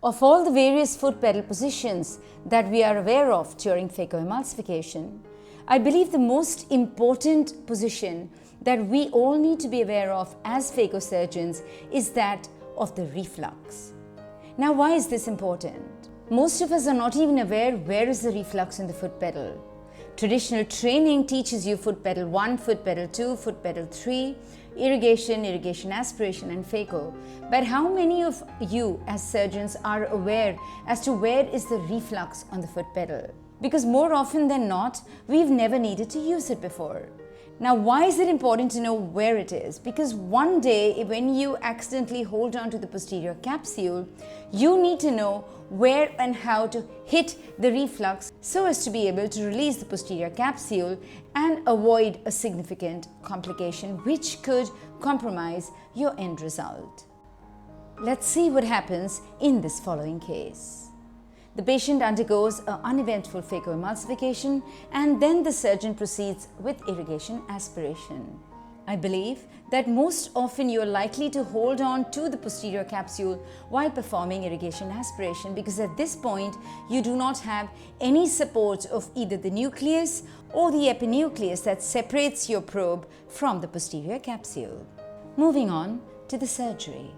Of all the various foot pedal positions that we are aware of during phacoemulsification, I believe the most important position that we all need to be aware of as phacosurgeons is that of the reflux. Now, why is this important? Most of us are not even aware where is the reflux in the foot pedal. Traditional training teaches you foot pedal 1, foot pedal 2, foot pedal 3, irrigation, irrigation aspiration and phaco. But how many of you as surgeons are aware as to where is the reflux on the foot pedal? Because more often than not, we've never needed to use it before. Now, why is it important to know where it is? Because one day when you accidentally hold on to the posterior capsule, you need to know where and how to hit the reflux so as to be able to release the posterior capsule and avoid a significant complication which could compromise your end result. Let's see what happens in this following case. The patient undergoes an uneventful phacoemulsification and then the surgeon proceeds with irrigation aspiration. I believe that most often you are likely to hold on to the posterior capsule while performing irrigation aspiration because at this point you do not have any support of either the nucleus or the epinucleus that separates your probe from the posterior capsule. Moving on to the surgery.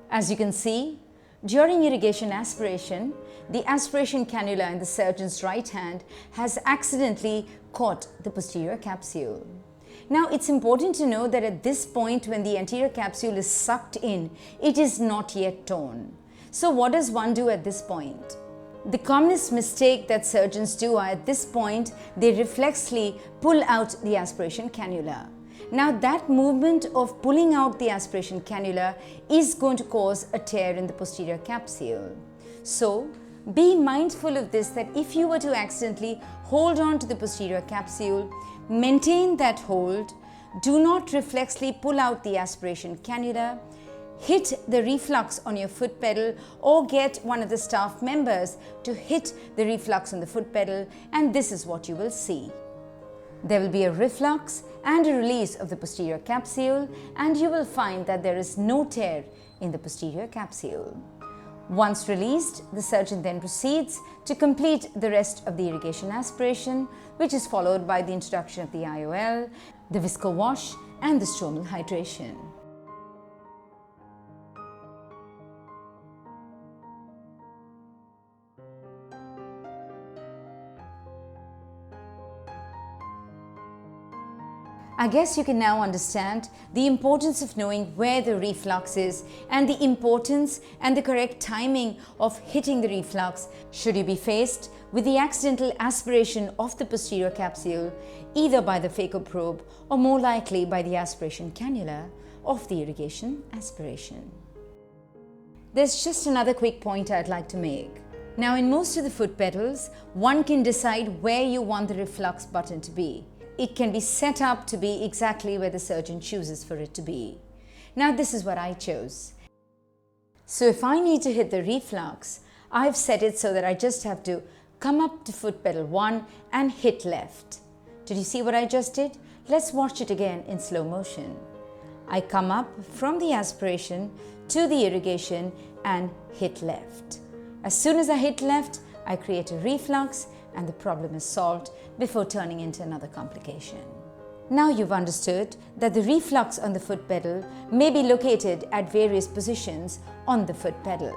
As you can see, during irrigation aspiration, the aspiration cannula in the surgeon's right hand has accidentally caught the posterior capsule. Now, it's important to know that at this point when the anterior capsule is sucked in, it is not yet torn. So what does one do at this point? The commonest mistake that surgeons do are at this point, they reflexly pull out the aspiration cannula. Now, that movement of pulling out the aspiration cannula is going to cause a tear in the posterior capsule. So, be mindful of this, that if you were to accidentally hold on to the posterior capsule, maintain that hold, do not reflexly pull out the aspiration cannula, hit the reflux on your foot pedal or get one of the staff members to hit the reflux on the foot pedal, and this is what you will see. There will be a reflux and a release of the posterior capsule, and you will find that there is no tear in the posterior capsule. Once released, the surgeon then proceeds to complete the rest of the irrigation aspiration, which is followed by the introduction of the IOL, the visco wash and the stromal hydration. I guess you can now understand the importance of knowing where the reflux is and the importance and the correct timing of hitting the reflux should you be faced with the accidental aspiration of the posterior capsule either by the phaco probe or more likely by the aspiration cannula of the irrigation aspiration. There's just another quick point I'd like to make. Now, in most of the foot pedals, one can decide where you want the reflux button to be. It can be set up to be exactly where the surgeon chooses for it to be. Now, this is what I chose. So if I need to hit the reflux, I've set it so that I just have to come up to foot pedal 1 and hit left. Did you see what I just did? Let's watch it again in slow motion. I come up from the aspiration to the irrigation and hit left. As soon as I hit left, I create a reflux and the problem is solved before turning into another complication. Now you've understood that the reflux on the foot pedal may be located at various positions on the foot pedal.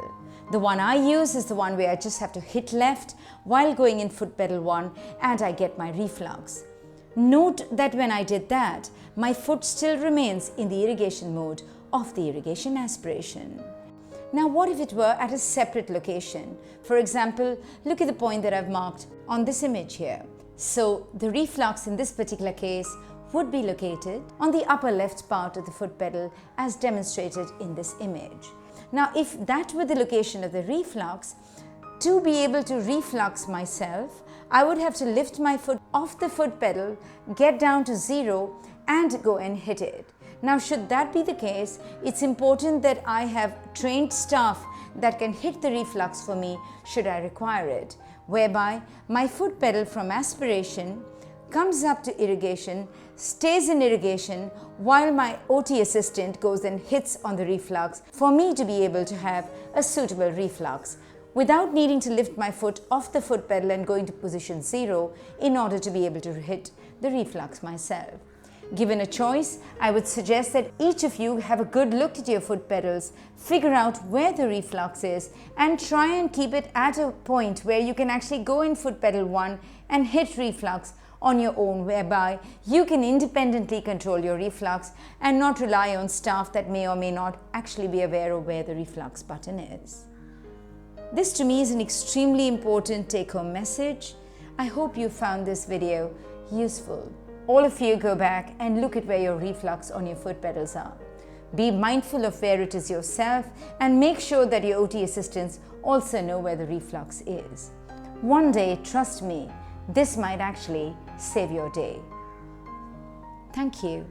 The one I use is the one where I just have to hit left while going in foot pedal 1 and I get my reflux. Note that when I did that, my foot still remains in the irrigation mode of the irrigation aspiration. Now, what if it were at a separate location? For example, look at the point that I've marked on this image here. So, the reflux in this particular case would be located on the upper left part of the foot pedal as demonstrated in this image. Now, if that were the location of the reflux, to be able to reflux myself, I would have to lift my foot off the foot pedal, get down to 0 and go and hit it. Now, should that be the case, it's important that I have trained staff that can hit the reflux for me should I require it, whereby my foot pedal from aspiration comes up to irrigation, stays in irrigation while my OT assistant goes and hits on the reflux for me to be able to have a suitable reflux without needing to lift my foot off the foot pedal and go into position 0 in order to be able to hit the reflux myself. Given a choice, I would suggest that each of you have a good look at your foot pedals, figure out where the reflux is, and try and keep it at a point where you can actually go in foot pedal 1 and hit reflux on your own, whereby you can independently control your reflux and not rely on staff that may or may not actually be aware of where the reflux button is. This to me is an extremely important take-home message. I hope you found this video useful. All of you go back and look at where your reflux on your foot pedals are. Be mindful of where it is yourself and make sure that your OT assistants also know where the reflux is. One day, trust me, this might actually save your day. Thank you.